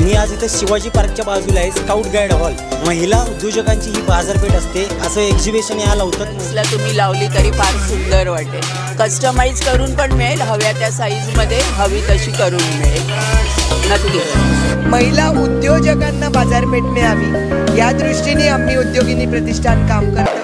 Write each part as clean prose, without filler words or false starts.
मी आज इथे शिवाजी पार्कच्या बाजूला आहे, स्काउट गाईड हॉल. महिला उद्योजकांची ही बाजारपेठ असते. असं एक्झिबिशन या लावतात. तुम्ही लावली तरी फार सुंदर वाटेल. कस्टमाइज करून पण मिळेल, हव्या त्या साईजमध्ये हवी तशी करून मिळेल. नक्की महिला उद्योजकांना बाजारपेठ मिळावी या दृष्टीने आम्ही उद्योगिनी प्रतिष्ठान काम करतो.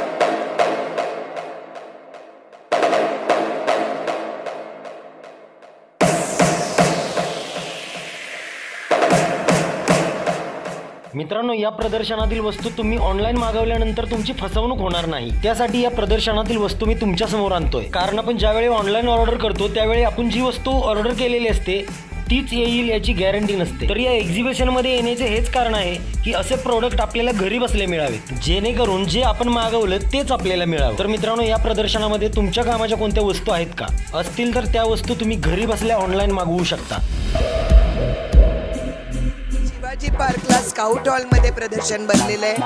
मित्रांनो, या प्रदर्शनातील वस्तू तुम्ही ऑनलाईन मागवल्यानंतर तुमची फसवणूक होणार नाही. त्यासाठी या प्रदर्शनातील वस्तू मी तुमच्या समोर आणतोय. कारण आपण ज्यावेळी ऑनलाईन ऑर्डर करतो त्यावेळी आपण जी वस्तू ऑर्डर केलेली असते तीच येईल याची गॅरंटी नसते. तर या एक्झिबिशन मध्ये येण्याचे हेच कारण आहे की असे प्रोडक्ट आपल्याला घरी बसले मिळावेत, जेणेकरून जे आपण मागवलं तेच आपल्याला मिळावं. तर मित्रांनो, या प्रदर्शनामध्ये तुमच्या कामाच्या कोणत्या वस्तू आहेत का? असतील तर त्या वस्तू तुम्ही घरी बसल्या ऑनलाईन मागवू शकता. शिवाजी पार्कला स्काउट हॉल मध्ये प्रदर्शन बनलेलं आहे.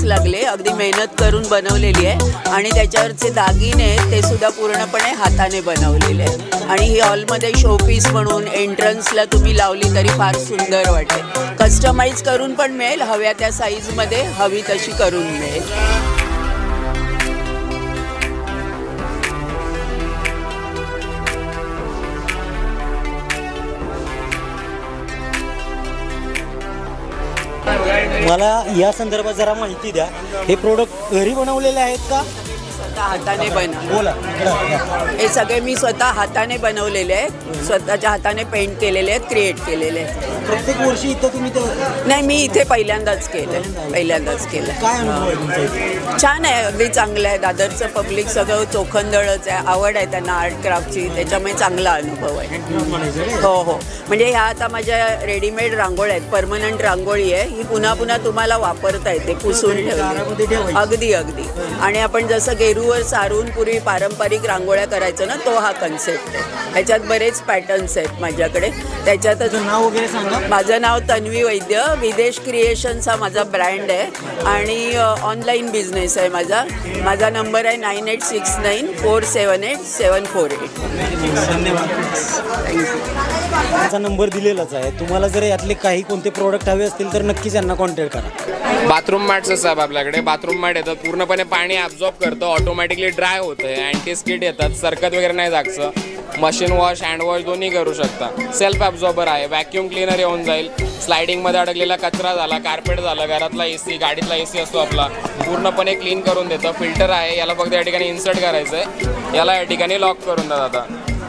लागले, अगदी मेहनत करून बनवलेली आहे आणि त्याच्यावरचे दागिने ते सुद्धा पूर्णपणे हाताने बनवलेले आहेत. आणि ही हॉलमध्ये शोपीस म्हणून एंट्रन्सला तुम्ही लावली तरी फार सुंदर वाटेल. कस्टमाइज करून पण मिळेल, हव्या त्या साईजमध्ये हवी तशी करून मिळेल. मला या संदर्भात जरा माहिती द्या. हे प्रोडक्ट घरी बनवलेले आहेत का? हाताने बोला. हे सगळे मी स्वतः हाताने बनवलेले आहेत, स्वतःच्या हाताने पेंट केलेले आहेत, क्रिएट केलेले आहेत. प्रत्येक वर्षी इथं तुम्ही नाही, मी इथे पहिल्यांदाच केलं. काय अनुभव आहे तुमचा? छान आहे, अगदी चांगलं आहे. दादरचं पब्लिक सगळं चोखंदळच आहे, आवड आहे त्यांना आर्ट क्राफ्टची, त्याच्यामुळे चांगला अनुभव आहे. हो, म्हणजे ह्या आता माझ्या रेडीमेड रांगोळ्या आहेत, परमनंट रांगोळी आहे. ही पुन्हा पुन्हा तुम्हाला वापरता येते, पुसून ठेवली. अगदी. आणि आपण जसं गेरूवर सारून पूर्वी पारंपरिक रांगोळ्या करायचं ना, तो हा कन्सेप्ट आहे. ह्याच्यात बरेच पॅटर्न्स आहेत माझ्याकडे. त्याच्यातच नाव वगैरे सांगा. माझं नाव तन्वी वैद्य. विदेश क्रिएशन्स हा माझा ब्रँड आहे आणि ऑनलाईन बिझनेस आहे माझा. माझा नंबर आहे 9869478748. माझा नंबर दिलेलाच आहे. तुम्हाला जर यातले काही कोणते प्रोडक्ट हवे असतील तर नक्कीच यांना कॉन्टॅक्ट करा. बाथरूम मॅट्स साहेब आपल्याकडे बाथरूम मॅट येतात, पूर्णपणे पाणी ॲब्झॉर्ब करतं, ऑटोमॅटिकली ड्राय होतं. अँटी स्किट येतात, सरकत वगैरे नाही जागचं. मशीन वॉश, हँड वॉश दोन्ही करू शकता. सेल्फ ॲब्झॉर्बर आहे, व्हॅक्यूम क्लीनर येऊन जाईल. स्लायडिंगमध्ये अडकलेला कचरा झाला, कार्पेट झालं, घरातला AC, गाडीतला AC असतो आपला, पूर्णपणे क्लीन करून देतं. फिल्टर आहे, याला फक्त या ठिकाणी इन्सर्ट करायचं आहे, याला या ठिकाणी लॉक करून देतात. आता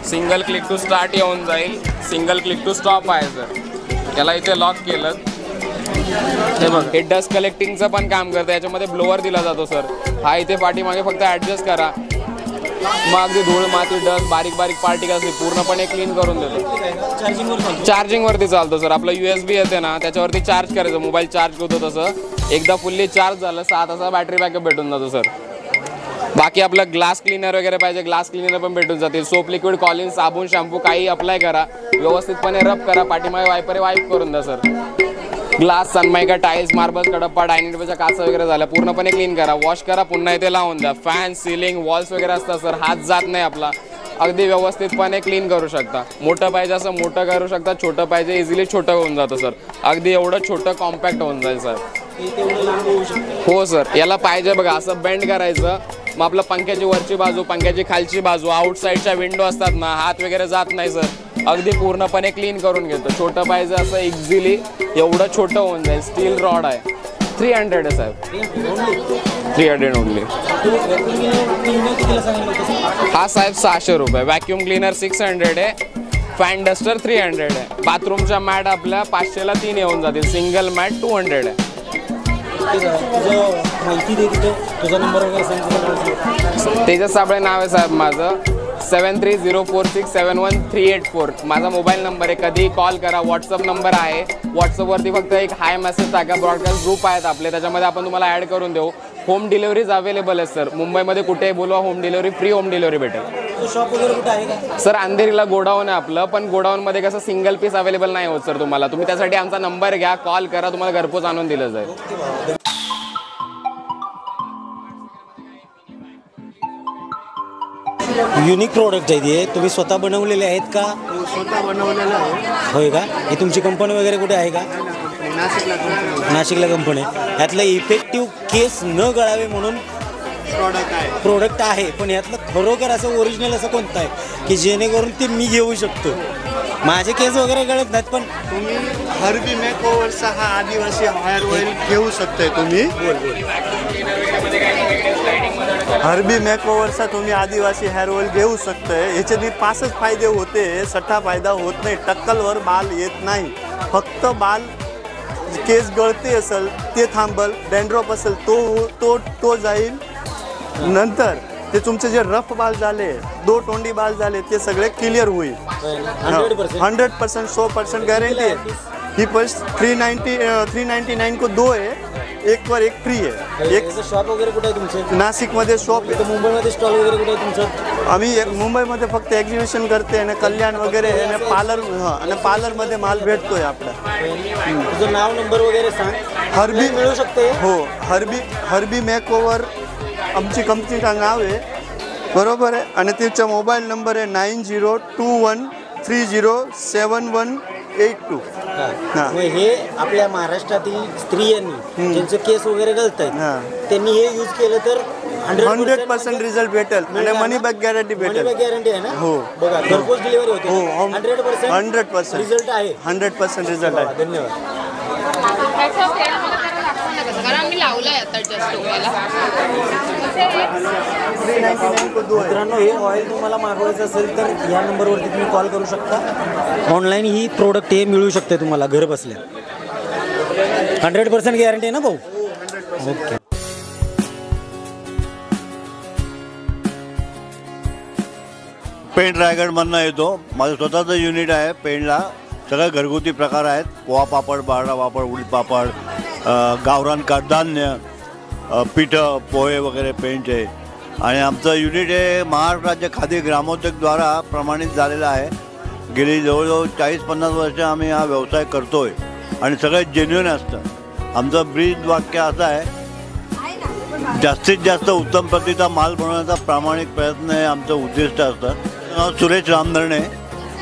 सिंगल क्लिक टू स्टार्ट येऊन जाईल, सिंगल क्लिक टू स्टॉप आहे. सर याला इथे लॉक केलं, हे बघ, हे डस्ट कलेक्टिंगचं पण काम करतं. याच्यामध्ये ब्लोअर दिला जातो सर. हा इथे पाठीमागे फक्त ॲडजस्ट करा, मग अगदी धूळ, माती, डस्ट, बारीक पार्टिकल्स पूर्णपणे क्लीन करून देतो. चार्जिंगवरती चालतो सर. आपलं USB येते ना, त्याच्यावरती चार्ज करायचं, मोबाईल चार्ज होतो तसं. एकदा फुल्ली चार्ज झालं 6 तासाचा बॅटरी बॅकअप भेटून जातो सर. बाकी आपलं ग्लास क्लीनर वगैरे पाहिजे, ग्लास क्लीनर पण भेटून जातील. सोप, लिक्विड, कॉलिन, साबण, शॅम्पू काही अप्लाय करा, व्यवस्थितपणे रब करा, पाठीमागे वाईप करून द्या sir. Glass, Sunmica, tiles, marbles, Kadappa, dining टेबलच्या काचा वगैरे झाल्या, पूर्णपणे क्लीन करा, वॉश करा, पुन्हा इथे लावून द्या. फॅन, सिलिंग, वॉल्स वगैरे असतात सर, हात जात नाही आपला. अगदी व्यवस्थितपणे क्लीन करू शकता. मोठं पाहिजे असं मोठं करू शकता, छोटं पाहिजे इझिली छोटं होऊन जातं सर. अगदी एवढं छोटं कॉम्पॅक्ट होऊन जाईल सर. हो सर. याला पाहिजे बघा असं बेंड करायचं, मग आपलं पंख्याची वरची बाजू, पंख्याची खालची बाजू, आउटसाईडच्या विंडो असतात ना, हात वगैरे जात नाही सर. अगदी पूर्णपणे क्लीन करून घेतो. छोटं पाहिजे असं इझिली एवढं छोटं होऊन जाईल. स्टील रॉड आहे, 300 आहे साहेब. 300 ओनली. हा साहेब 600 रुपये. व्हॅक्यूम क्लीनर 600 आहे. फॅन डस्टर 300 आहे. बाथरूमच्या मॅट आपल्या 500ला 3 येऊन जातील. सिंगल मॅट 200 आहे. तेजस साबळे नाव आहे साहेब माझं. 7304671384 माझा मोबाईल नंबर आहे. कधीही कॉल करा. व्हॉट्सअप नंबर आहे. व्हॉट्सअपवरती फक्त एक हाय मेसेज टाका. ब्रॉडकास्ट ग्रुप आहेत आपले, त्याच्यामध्ये आपण तुम्हाला ॲड करून देऊ. होम डिलिव्हरीज अवेलेबल आहे सर. मुंबईमध्ये कुठेही बोलवा, home delivery, free home delivery भेटेल. शॉप वगैरे कुठे आहे का सर? अंधेरीला गोडाऊन आहे आपलं, पण गोडाऊनमध्ये कसं सिंगल पीस अवेलेबल नाही होत सर तुम्हाला. तुम्ही त्यासाठी आमचा नंबर घ्या, कॉल करा, तुम्हाला घरपोच आणून दिलं जाईल. युनिक प्रोडक्ट आहे हे. तुम्ही स्वतः बनवलेले आहेत का? स्वतः बनवलेलं आहे. होय का? ही तुमची कंपनी वगैरे कुठे आहे का? नाशिकला कंपनी. यातलं इफेक्टिव्ह केस न गळावे म्हणून प्रोडक्ट आहे, पण यातलं खरोखर असं ओरिजिनल असं कोणतं आहे की जेणेकरून ते मी घेऊ शकतो? माझे केस वगैरे गळत नाहीत, पण तुम्ही हर्बी मेकओव्हरचा हा आदिवासी हेअर ऑइल घेऊ शकताय तुम्ही. हर्बी मेकओव्हरचा तुम्ही आदिवासी हेअर ऑइल घेऊ शकताय. याच्याने 5च फायदे होते, 6 फायदा होत नाही. टक्कलवर बाल येत नाही, फक्त बाल केस गळते असेल ते थांबल, डॅन्ड्रॉप असेल तो जाईल. नंतर ते तुमचे जे रफ बाल झाले, 2 तोंडी बाल झाले, ते सगळे क्लिअर होईल. 100% 100% गॅरंटी आहे. ही पर्स 399 को 2 आहे, एक पर एक फ्री आहे. एक शॉप वगैरे कुठे आहे तुमचं? नाशिकमध्ये शॉप आहे. मुंबईमध्ये स्टॉल वगैरे कुठे आहे तुमचं? आम्ही मुंबईमध्ये फक्त एक्झिबिशन करते आणि कल्याण वगैरे आणि पार्लरमध्ये माल भेटतोय आपला. तुझं नाव नंबर वगैरे सांग. हर्बी मिळू शकते. हो, हर्बी मेकओव्हर आमची कंपनीचं नाव आहे, बरोबर आहे. आणि तिचा मोबाईल नंबर आहे 9021307182. मग हे आपल्या महाराष्ट्रातील स्त्रियांनी ज्यांचे केस वगैरे गळत आहेत त्यांनी हे यूज केलं तर 100% रिझल्ट भेटेल आणि मनी बॅक गॅरंटी भेटेल. गॅरंटी आहे ना? हो, बघा घरपोच डिलिव्हरी होते. हो, 100% रिझल्ट आहे. 100% रिझल्ट आहे. धन्यवाद. कारण मी लावलंय आता जस्ट डोक्याला. मित्रांनो, हे ऑइल तुम्हाला मागवायचं असेल तर या नंबरवरती तुम्ही कॉल करू शकता. ऑनलाईन ही प्रोडक्ट हे मिळू शकते तुम्हाला घर बसल्या. 100% गॅरंटी आहे ना भाऊ? ओके. पेंट रायगडमधनं येतो. माझं स्वतःचं युनिट आहे पेंटला. सगळे घरगुती प्रकार आहेत. पोहा पापड, बारडा पापड, उडीद पापड, गावरान कडधान्य, पिठं, पोहे वगैरे पेंटचे. आणि आमचं युनिट हे महाराष्ट्र राज्य खादी ग्रामोद्योगद्वारा प्रमाणित झालेलं आहे. गेली जवळजवळ 40-50 वर्ष आम्ही हा व्यवसाय करतो आहे आणि सगळं जेन्युइन असतं. आमचं ब्रीद वाक्य असं आहे, जास्तीत जास्त उत्तम प्रतीचा माल बनवण्याचा प्रामाणिक प्रयत्न हे आमचं उद्दिष्ट असतं. नाव सुरेश रामधरणे.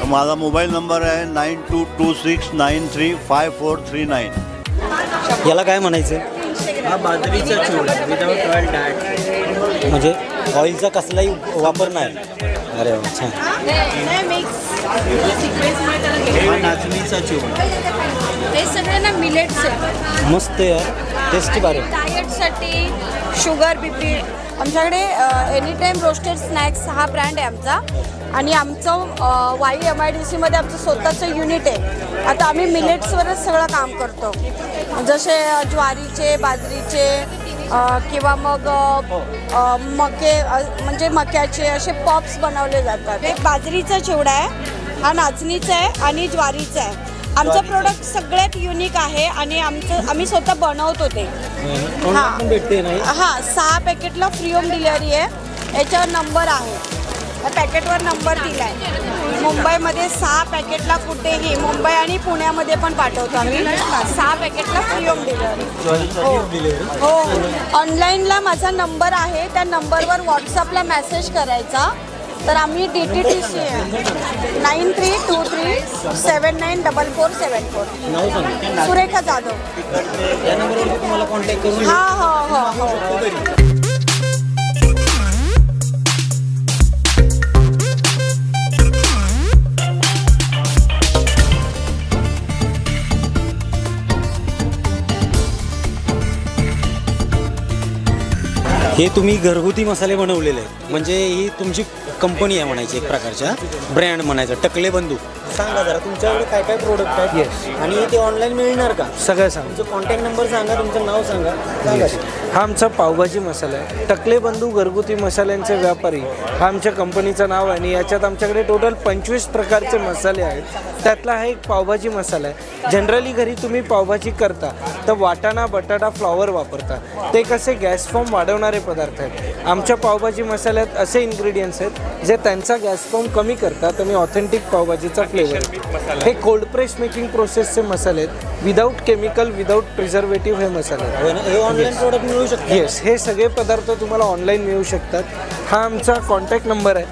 माझा मोबाईल नंबर आहे 9226935439. याला काय म्हणायचं? हा बाजरीचा चूड विदाउट ऑइल डाएट. म्हणजे ऑइलचा कसलाही वापर नाही. अरे वा, छान. हा नाचणीचा चूड. ते सगळे ना मिलेट्स आहे. मस्त यार, टेस्टी बारे. डाएटसाठी शुगर बीपी आमच्याकडे एनी टाईम रोस्टेड स्नॅक्स हा ब्रँड आहे आमचा. आणि आमचं वाई MIDC मध्ये आमचं स्वतःचं युनिट आहे. आता आम्ही मिलेट्सवरच सगळं काम करतो, जसे ज्वारीचे, बाजरीचे किंवा मग मके म्हणजे मक्याचे असे पॉप्स बनवले जातात. एक बाजरीचा चिवडा आहे, हा नाचणीचा आहे आणि ज्वारीचा आहे. आमचं प्रोडक्ट सगळ्यात युनिक आहे आणि आम्ही स्वतः बनवतो ते. हां, 6 पॅकेटला फ्री होम डिलिव्हरी आहे. याच्यावर नंबर आहे, पॅकेटवर नंबर दिला आहे. मुंबईमध्ये 6 पॅकेटला कुठेही, मुंबई आणि पुण्यामध्ये पण पाठवतो आम्ही. 6 पॅकेटला फ्री होम डिलिव्हरी. हो, ऑनलाईनला माझा नंबर आहे, त्या नंबरवर व्हॉट्सअपला मेसेज करायचा. तर आम्ही DTTC 9323794474. सुरेखा जाधव. हां हां हां हो. हे तुम्ही घरगुती मसाले बनवलेले आहेत, म्हणजे ही तुमची कंपनी आहे म्हणायची, एक प्रकारच्या ब्रँड म्हणायचं. टकले बंधू. सांगा जरा तुमच्याकडे काय काय प्रोडक्ट आहेत. आणि ते ऑनलाईन मिळणार का? सगळं सांग. तुमचं कॉन्टॅक्ट नंबर सांगा, तुमचं नाव सांगा. हा आमचा पावभाजी मसाला आहे. टकले बंधू घरगुती मसाल्यांचे व्यापारी हा आमच्या कंपनीचं नाव आहे. आणि याच्यात आमच्याकडे टोटल 25 प्रकारचे मसाले आहेत. त्यातला हा एक पावभाजी मसाला आहे. जनरली घरी तुम्ही पावभाजी करता तर वाटाणा, बटाटा, फ्लॉवर वापरता. ते कसे गॅस फॉर्म वाढवणारे पदार्थ आहेत. आमच्या पावभाजी मसाल्यात असे इन्ग्रेडियंट्स आहेत जे त्यांचा गॅस फॉर्म कमी करतात आणि ऑथेंटिक पावभाजीचा फ्लेवर. हे कोल्ड प्रेस मेकिंग प्रोसेसचे मसाले आहेत. विदाऊट केमिकल, विदाऊट प्रिझर्वेटिव्ह हे मसाले आहेत. हे ऑनलाईन प्रोडक्ट मिळू शकते. येस, हे सगळे पदार्थ तुम्हाला ऑनलाईन मिळू शकतात. हा आमचा कॉन्टॅक्ट नंबर आहे.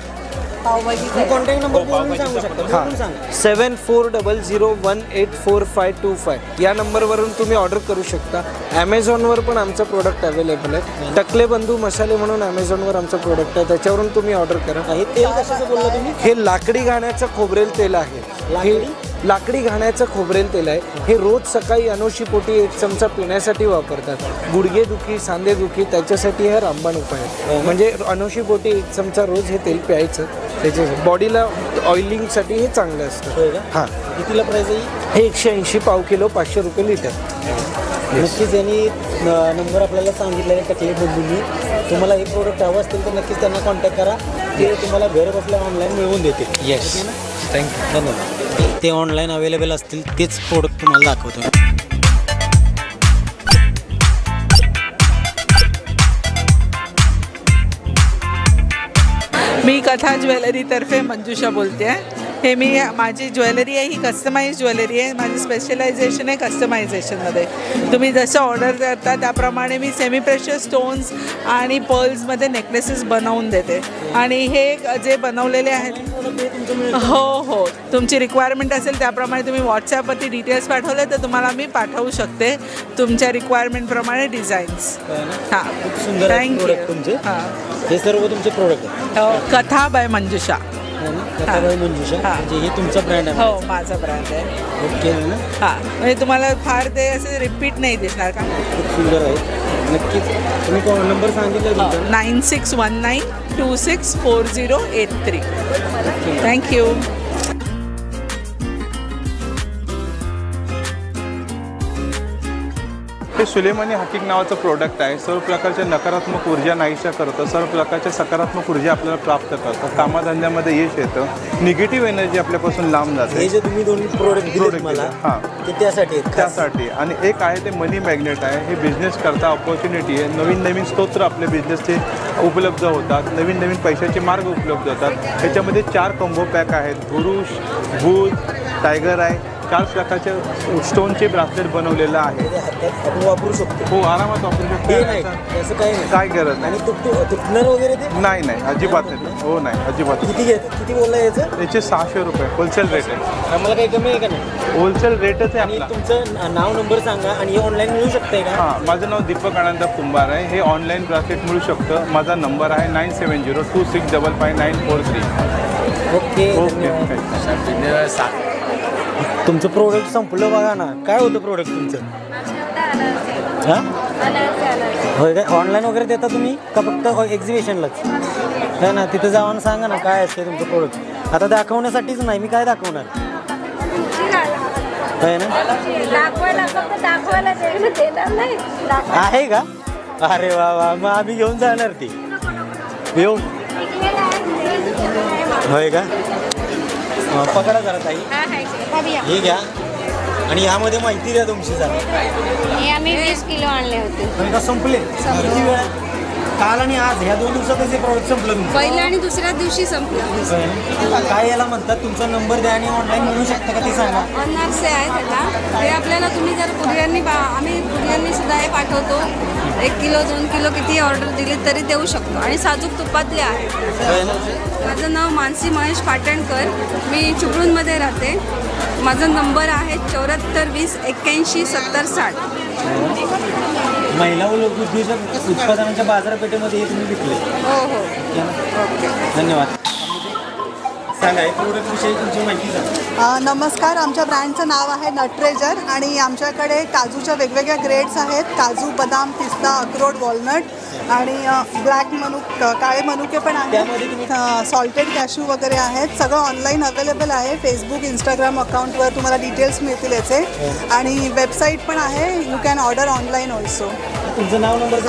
कॉन्टॅक्ट नंबर सांगू शकता? हां, 7400184525 या नंबरवरून तुम्ही ऑर्डर करू शकता. ॲमेझॉनवर पण आमचं प्रोडक्ट अवेलेबल आहे. टकले बंधू मसाले म्हणून ॲमेझॉनवर आमचं प्रोडक्ट आहे, त्याच्यावरून तुम्ही ऑर्डर करा. हे तेल कशाचं बोलला तुम्ही? हे लाकडी घाण्याचं खोबरेल तेल आहे. हे लाकडी घाण्याचं खोबरेल तेल आहे. हे रोज सकाळी अनुषीपोटी 1 चमचा पिण्यासाठी वापरतात. गुडघेदुखी, सांधेदुखी त्याच्यासाठी हा रामबाण उपाय आहे. म्हणजे अनुषीपोटी 1 चमचा रोज हे तेल प्यायचं. त्याच्या बॉडीला ऑइलिंगसाठी हे चांगलं असतं. हां, कितीला प्राईस आहे? हे 180 पाव किलो, 500 रुपये लिटर. नक्कीच यांनी नंबर आपल्याला सांगितलेला टकले बंधूंनी. तुम्हाला हे प्रोडक्ट हवं असतील तर नक्कीच त्यांना कॉन्टॅक्ट करा. ते तुम्हाला घर बसल्या ऑनलाईन मिळवून देतील. येस, थँक्यू, धन्यवाद. ते ऑनलाईन अवेलेबल असतील तेच प्रोडक्ट तुम्हाला दाखवतो. मी कथा ज्वेलरीतर्फे मंजुषा बोलते आहे. हे माझी ज्वेलरी आहे, ही कस्टमाइज ज्वेलरी आहे. माझं स्पेशलायझेशन आहे कस्टमायझेशनमध्ये. तुम्ही जसं ऑर्डर करता त्याप्रमाणे मी सेमी प्रेशियस स्टोन्स आणि पर्ल्समध्ये नेकलेसेस बनवून देते. आणि हे जे बनवलेले आहेत, हो, तुमची रिक्वायरमेंट असेल त्याप्रमाणे तुम्ही व्हॉट्सॲपवरती डिटेल्स पाठवले तर तुम्हाला मी पाठवू शकते तुमच्या रिक्वायरमेंटप्रमाणे डिझाईन्स. हां, खूप सुंदर थँक्यू. तुमचे हे सर्व तुमचे प्रोडक्ट हो, कथा बाय मंजुषा. मंजुषा, म्हणजे हे तुमचा ब्रँड आहे? हो, माझा ब्रँड आहे. ओके ना. हां, म्हणजे तुम्हाला फार ते असे रिपीट नाही दिसणार का? खूप सुंदर आहे. नक्कीच तुम्ही नंबर सांगितला 9619264083. थँक्यू. हे सुलेमानी हकीक नावाचं प्रोडक्ट आहे. सर्व प्रकारच्या नकारात्मक ऊर्जा नाहीशा करतं, सर्व प्रकारच्या सकारात्मक ऊर्जा आपल्याला प्राप्त करतं. कामाधंद्यामध्ये यश येतं, निगेटिव्ह एनर्जी आपल्यापासून लांब जाते. हे जे तुम्ही दोन्ही प्रोडक्ट दिले मला, हां, ते त्यासाठी आणि एक आहे ते मनी मॅग्नेट आहे. हे बिझनेस करता ऑपॉर्च्युनिटी आहे. नवीन स्तोत्र आपल्या बिझनेसचे उपलब्ध होतात, नवीन पैशाचे मार्ग उपलब्ध होतात. ह्याच्यामध्ये 4 कॉम्बो पॅक आहेत. पुरुष, भूत, टायगर आहे. 4 प्रकारचे स्टोनचे ब्रासलेट बनवलेलं आहे. आपण वापरू शकतो. हो, आरामात वापरू शकतो. काय गरज आणि तुटणार वगैरे ते नाही, अजिबात नाही. हो, नाही, अजिबात. किती बोलला याचं? याचे 600 रुपये होलसेल रेट आहे. आम्हाला काही कमी आहे का नाही? होलसेल रेटच आहे. आणि तुमचं नाव, नंबर सांगा. आणि हे ऑनलाईन मिळू शकते का? हां, माझं नाव दीपक आनंद कुंभार आहे. हे ऑनलाईन ब्रासलेट मिळू शकतं. माझा नंबर आहे 9702655943. ओके. तुमचं प्रोडक्ट संपलं बघा ना. काय होतं प्रोडक्ट तुमचं? हां, होय काय? ऑनलाईन वगैरे देता तुम्ही का फक्त एक्झिबिशनलाच? काय ना, तिथं जाऊन सांगा ना काय असते तुमचं प्रोडक्ट. आता दाखवण्यासाठीच नाही, मी काय दाखवणार आहे ना? आहे का? अरे वा, मग आम्ही घेऊन जाणार ती. येऊ, होय का? पकडा जरा ताई, हे घ्या. आणि यामध्ये माहिती द्या तुमची जरा. हे आम्ही 20 किलो आणले होते. पण का संपले? किती वेळा? काल आणि आज ह्या 2 दिवसातच हे प्रोडक्ट संपलं तुमचं? पहिल्या आणि दुसऱ्या दिवशी संपलं. काय याला म्हणतात? तुमचा नंबर द्या आणि ऑनलाईन मिळू शकता का ते सांगा. अनर्से आहे त्याला. हे आपल्याला तुम्ही जर आम्ही कुरिअरनी सुद्धा हे पाठवतो. 1 किलो 2 किलो किती ऑर्डर दिली तरी देऊ शकतो. आणि साजूक तुपातले आहे. माझं नाव मानसी महेश पाटणकर. मी चिपळूणमध्ये राहते. माझा नंबर आहे 7420817060. महिला उद्योजक उत्पादनांच्या बाजारपेठेमध्ये हे तुम्ही विकले? हो. धन्यवाद. सांगा, हे प्रोडक्टविषयी तुमची माहिती सांगा. नमस्कार. आमच्या ब्रँडचं नाव आहे नटरेजर आणि आमच्याकडे काजूच्या वेगवेगळ्या ग्रेड्स आहेत. काजू, बदाम, पिस्ता, अक्रोड, वॉलनट आणि ब्लॅक काळे मनुके पण आहेत. सॉल्टेड कॅशू वगैरे आहेत. सगळं ऑनलाईन अवेलेबल आहे. फेसबुक, इंस्टाग्राम अकाउंटवर तुम्हाला डिटेल्स मिळतील याचे. आणि वेबसाईट पण आहे. You can order online also. तुमचं नाव, नंबर?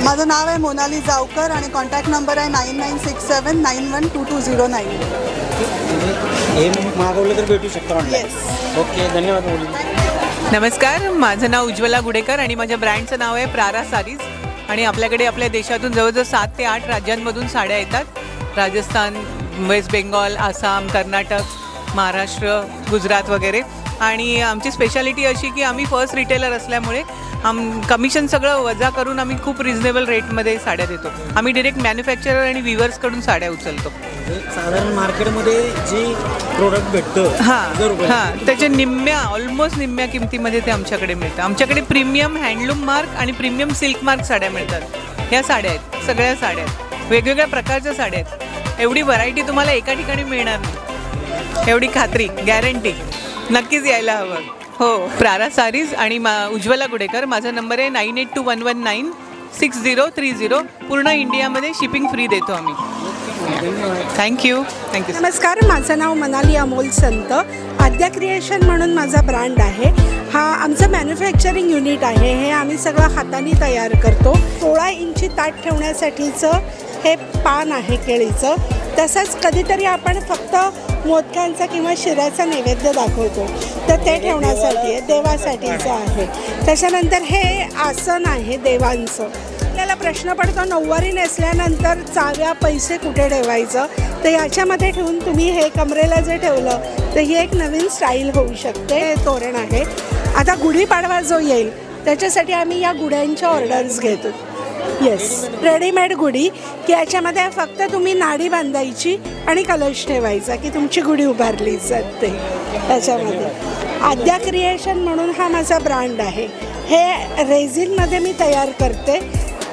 माझं नाव आहे मोनाली जावकर आणि कॉन्टॅक्ट नंबर आहे 9967912209. हे मागवलं तर भेटू शकतं ऑनलाईन? ओके, धन्यवाद. नमस्कार. माझं नाव उज्ज्वला गुडेकर आणि माझ्या ब्रँडचं नाव आहे प्रारा सारीज. आणि आपल्याकडे आपल्या देशातून जवळजवळ 7 ते 8 राज्यांमधून साड्या येतात. राजस्थान, वेस्ट बेंगॉल, आसाम, कर्नाटक, महाराष्ट्र, गुजरात वगैरे. आणि आमची स्पेशालिटी अशी की आम्ही फर्स्ट रिटेलर असल्यामुळे कमिशन सगळं वजा करून आम्ही खूप रिझनेबल रेटमध्ये साड्या देतो. आम्ही डिरेक्ट मॅन्युफॅक्चरर आणि विवर्सकडून साड्या उचलतो. साधारण मार्केटमध्ये जी प्रोडक्ट भेटतं हां त्याच्या ऑलमोस्ट निम्म्या किमतीमध्ये ते आमच्याकडे मिळतं. आमच्याकडे प्रीमियम हँडलूम मार्क आणि प्रीमियम सिल्क मार्क साड्या मिळतात. ह्या साड्या आहेत, सगळ्या साड्या आहेत, वेगवेगळ्या प्रकारच्या साड्या आहेत. एवढी व्हरायटी तुम्हाला एका ठिकाणी मिळणार नाही, एवढी खात्री, गॅरंटी. नक्कीच यायला हवं. हो, प्रारा सारीज आणि उज्ज्वला गुडेकर. माझा नंबर आहे 9821196030. पूर्ण इंडियामध्ये शिपिंग फ्री देतो आम्ही. थँक्यू. नमस्कार, माझं नाव मनाली अमोल संत. आद्या क्रिएशन म्हणून माझा ब्रँड आहे. हा आमचं मॅन्युफॅक्चरिंग युनिट आहे. हे आम्ही सगळं हाताने तयार करतो. 16 इंची ताट ठेवण्यासाठीचं हे पान आहे केळीचं. तसंच कधीतरी आपण फक्त मोदकांचा किंवा शिऱ्याचा नैवेद्य दाखवतो, तर ते ठेवण्यासाठी आहे, देवासाठीचं आहे. त्याच्यानंतर हे आसन आहे देवांचं. आपल्याला प्रश्न पडतो नऊवारी नेसल्यानंतर चाव्या, पैसे कुठे ठेवायचं, तर याच्यामध्ये ठेवून तुम्ही हे कमरेला जे ठेवलं तर ही एक नवीन स्टाईल होऊ शकते. हे तोरण आहे. आता गुढीपाडवा जो येईल त्याच्यासाठी आम्ही या गुड्यांच्या ऑर्डर्स घेतो. येस, रेडीमेड गुढी की याच्यामध्ये फक्त तुम्ही नाडी बांधायची आणि कलश ठेवायचा की तुमची गुढी उभारली जाते. त्याच्यामध्ये आद्या क्रिएशन म्हणून हा माझा ब्रँड आहे. हे रेझिनमध्ये मी तयार करते.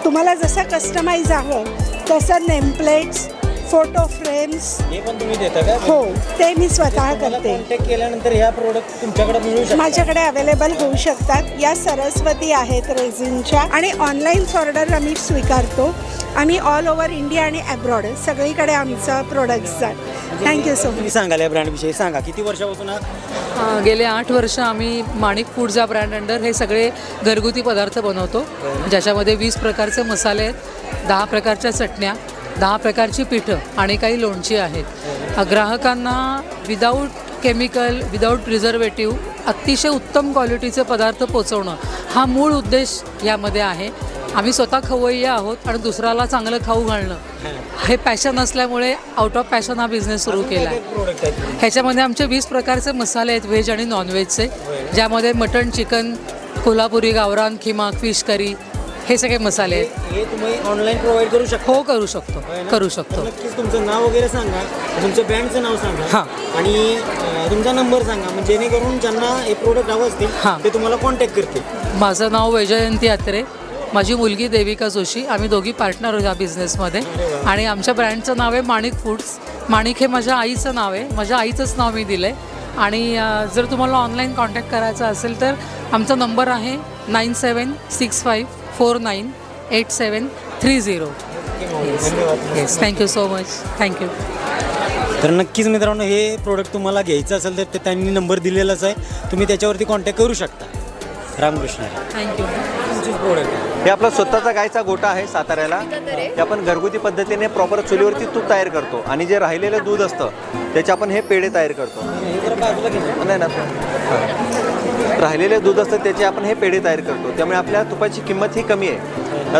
तुम्हाला जसं कस्टमाइज हवं तसं नेमप्लेट्स, फोटो फ्रेम्स हे पण तुम्ही देता का? हो, ते मी स्वतः करते. कॉन्टॅक्ट केल्यानंतर ह्या प्रोडक्ट तुमच्याकडे मिळू शकतात, माझ्याकडे अवेलेबल होऊ शकतात. या सरस्वती आहेत रेझिनच्या आणि ऑनलाईन ऑर्डर आम्ही स्वीकारतो. आम्ही ऑल ओव्हर इंडिया आणि अब्रॉड सगळीकडे आमचं प्रोडक्ट्स आहेत. Thank you so much. सांगाल या ब्रँडविषयी सांगा, किती वर्षापासून? गेले 8 वर्ष आम्ही माणिक फूड्स या ब्रँड अंडर हे सगळे घरगुती पदार्थ बनवतो, ज्याच्यामध्ये 20 प्रकारचे मसाले आहेत, 10 प्रकारच्या चटण्या, 10 प्रकारची पिठं आणि काही लोणची आहेत. ग्राहकांना विदाऊट केमिकल, विदाऊट प्रिझर्वेटिव्ह अतिशय उत्तम क्वालिटीचे पदार्थ पोचवणं हा मूळ उद्देश यामध्ये आहे. आम्ही स्वतः खवय्ये आहोत आणि दुसऱ्याला चांगलं खाऊ घालणं हे पॅशन असल्यामुळे आउट ऑफ पॅशन हा बिझनेस सुरू केला आहे. ह्याच्यामध्ये आमचे 20 प्रकारचे मसाले आहेत, व्हेज आणि नॉनव्हेजचे, ज्यामध्ये मटण, चिकन, कोल्हापुरी, गावरान, खिमा, फिश करी हे सगळे मसाले आहेत. हे तुम्ही ऑनलाईन प्रोव्हाइड करू शकता? हो, करू शकतो. नक्कीच तुमचं नाव वगैरे सांगा, तुमच्या ब्रँडचं नाव सांगा. हां, आणि तुमचा नंबर सांगा, म्हणजे जेणेकरून ज्यांना हे प्रोडक्ट हवं असतील ते तुम्हाला कॉन्टॅक्ट करतील. माझं नाव वैजयंती अत्रे, माझी मुलगी देविका जोशी. आम्ही दोघी पार्टनर आहोत या बिझनेसमध्ये. आणि आमच्या ब्रँडचं नाव आहे माणिक फूड्स. माणिक हे माझ्या आईचं नाव आहे, माझ्या आईचंच नाव मी दिलं आहे. आणि जर तुम्हाला ऑनलाईन कॉन्टॅक्ट करायचा असेल तर आमचा नंबर आहे 9765498730. Yes, thank you so much. Thank you. तर नक्कीच मित्रांनो, हे प्रोडक्ट तुम्हाला घ्यायचं असेल तर त्यांनी नंबर दिलेलाच आहे, तुम्ही त्याच्यावरती कॉन्टॅक्ट करू शकता. रामकृष्ण. थँक्यू. हे आपला स्वतःचा गायचा गोठा आहे साताऱ्याला. हे आपण घरगुती पद्धतीने प्रॉपर चुलीवरती तूप तयार करतो आणि जे राहिलेलं दूध असतं त्याचे आपण हे पेढे तयार करतो. नाही ना, राहिलेले दूध असतं त्याचे आपण हे पेढे तयार करतो. त्यामुळे आपल्या तुपाची किंमत ही कमी आहे.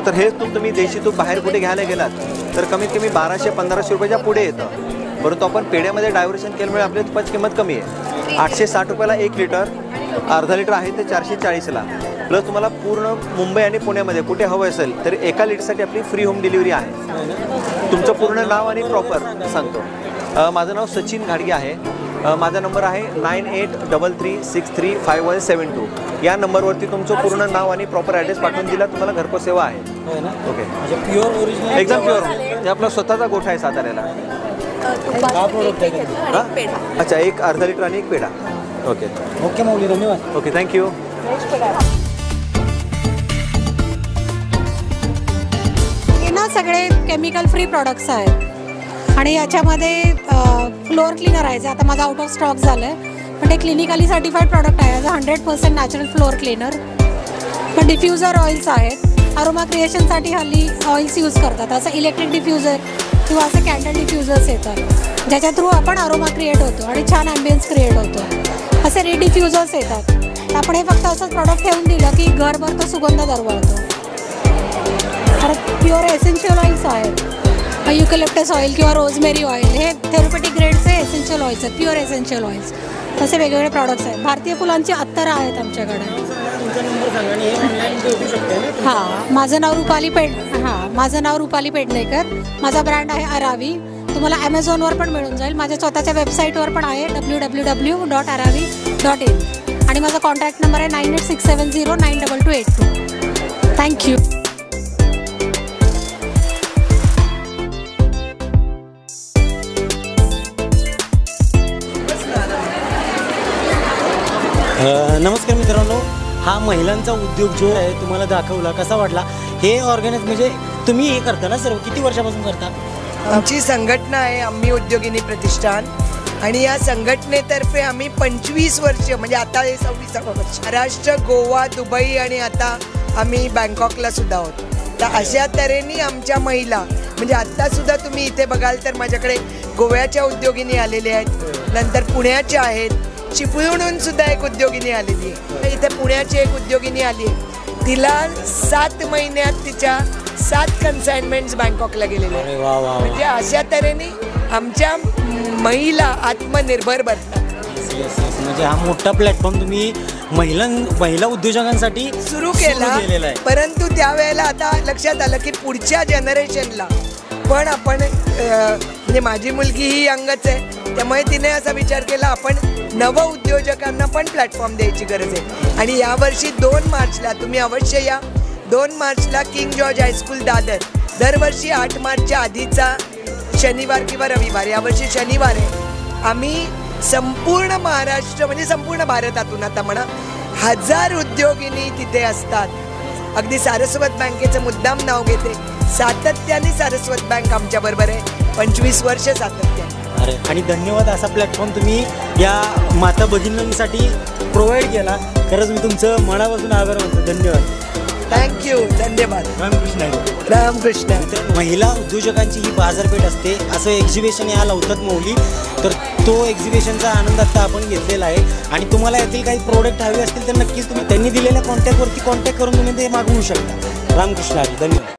तर हेच तूप तुम्ही देशी तूप बाहेर कुठे घ्यायला गेलात तर कमीत कमी 1200-1500 रुपयाच्या पुढे येतं. परंतु आपण पेढ्यामध्ये डायव्हर्शन केल्यामुळे आपल्या तुपाची किंमत कमी आहे. 860 रुपयाला 1 लिटर, अर्धा लिटर आहे ते 440ला. प्लस तुम्हाला पूर्ण मुंबई आणि पुण्यामध्ये कुठे हवं असेल तर 1 लिटरसाठी आपली फ्री होम डिलिव्हरी आहे. तुमचं पूर्ण नाव आणि प्रॉपर सांगतो. माझं नाव सचिन घाडगे आहे. माझा नंबर आहे 9833635172. या नंबरवरती तुमचं पूर्ण नाव आणि प्रॉपर ॲड्रेस पाठवून दिला तुम्हाला घरपोच सेवा आहे. ओके, प्युअर ओरिजिनल, एकदम प्युअर. हे आपला स्वतःचा गोठा आहे साताऱ्याला. अच्छा, 1 अर्धा लिटर आणि 1 पेढा. ओके ओके माऊली, धन्यवाद. Okay, thank you. हे ना सगळे केमिकल फ्री प्रॉडक्ट्स आहेत आणि याच्यामध्ये फ्लोअर क्लीनर आहे. आता माझा आउट ऑफ स्टॉक झालं आहे, पण ते क्लिनिकली सर्टिफाईड प्रॉडक्ट आहे. 100% नॅचरल फ्लोअर क्लीनर. पण डिफ्युजर ऑइल्स आहेत. अरोमा क्रिएशनसाठी हल्ली ऑइल्स यूज करतात. असं इलेक्ट्रिक डिफ्युजर किंवा असे कॅन्डल डिफ्युजर्स येतात ज्याच्या थ्रू आपण अरोमा क्रिएट होतो आणि छान ॲम्बियन्स क्रिएट होतो. असे रिडिफ्युजर्स येतात. आपण हे फक्त असंच प्रॉडक्ट ठेवून दिलं की घरभर तो सुगंध दरवळतो. परत प्युअर एसेन्शियल ऑइल्स आहेत, युकॅलिप्टस ऑइल किंवा रोजमेरी ऑइल, हे थेरपेटिक ग्रेडचे एसेन्शियल ऑइल्स आहेत, प्युअर एसेन्शियल ऑइल्स. तसे वेगवेगळे प्रॉडक्ट्स आहेत. भारतीय फुलांची अत्तरं आहेत आमच्याकडे. हां, माझं नाव रुपाली पेडणेकर. माझा ब्रँड आहे अरावी. तुम्हाला ॲमेझॉनवर पण मिळून जाईल. माझ्या स्वतःच्या वेबसाईटवर पण आहे www.aravi.in. आणि माझा कॉन्टॅक्ट नंबर आहे 9867092282. थँक्यू. नमस्कार मित्रांनो, हा महिलांचा उद्योग जो आहे तुम्हाला दाखवला, कसा वाटला? हे ऑर्गनाइज म्हणजे तुम्ही हे करता ना सर्व? किती वर्षापासून करता? आमची संघटना आहे अम्मी उद्योगिनी प्रतिष्ठान आणि या संघटनेतर्फे आम्ही 25 वर्ष, म्हणजे आता हे 26वे वर्ष, महाराष्ट्र, गोवा, दुबई आणि आता आम्ही बँकॉकला सुद्धा आहोत. तर अशा तऱ्हेने आमच्या महिला, म्हणजे आत्तासुद्धा तुम्ही इथे बघाल तर माझ्याकडे गोव्याच्या उद्योगिनी आलेल्या आहेत, नंतर पुण्याच्या आहेत, चिपळूणहून सुद्धा एक उद्योगिनी आलेली आहे. इथे पुण्याची एक उद्योगिनी आली आहे. तिला 7 महिन्यात तिच्या 7 कन्साइनमेंट्स बँकॉकला गेलेल्या आहेत. म्हणजे अशा तऱ्हेने आमच्या महिला आत्मनिर्भर बनतात. म्हणजे हा मोठा प्लॅटफॉर्म तुम्ही महिला उद्योजकांसाठी सुरू केला, परंतु त्यावेळेला आता लक्षात आलं की पुढच्या जनरेशनला पण आपण, म्हणजे माझी मुलगी ही यंगच आहे, त्यामुळे तिने असा विचार केला आपण नव उद्योजकांना पण प्लॅटफॉर्म द्यायची गरज आहे. आणि यावर्षी 2 मार्चला तुम्ही अवश्य या. 2 मार्चला किंग जॉर्ज हायस्कूल दादर, दरवर्षी 8 मार्चच्या आधीचा शनिवार किंवा रविवार, यावर्षी शनिवार आहे. आम्ही संपूर्ण महाराष्ट्र, म्हणजे संपूर्ण भारतातून आता म्हणा 1000 उद्योगिनी तिथे असतात. अगदी सारस्वत बँकेचं मुद्दाम नाव घेते, सातत्याने सारस्वत बँक आमच्याबरोबर आहे, 25 वर्ष सातत्याने. अरे, आणि धन्यवाद, असा प्लॅटफॉर्म तुम्ही या माता भगिनींसाठी प्रोव्हाइड केला. खरंच मी तुमचं मनापासून आभार मानतो. धन्यवाद. थँक्यू. धन्यवाद. रामकृष्ण. रामकृष्ण. महिला उद्योजकांची ही बाजारपेठ असते, असं एक्झिबिशन या लावतात मौली. तर तो एक्झिबिशनचा आनंद आता आपण घेतलेला आहे. आणि तुम्हाला यातील काही प्रोडक्ट हवे असतील तर नक्कीच तुम्ही त्यांनी दिलेल्या कॉन्टॅक्टवरती कॉन्टॅक्ट करून तुम्ही ते मागवू शकता. रामकृष्ण. धन्यवाद.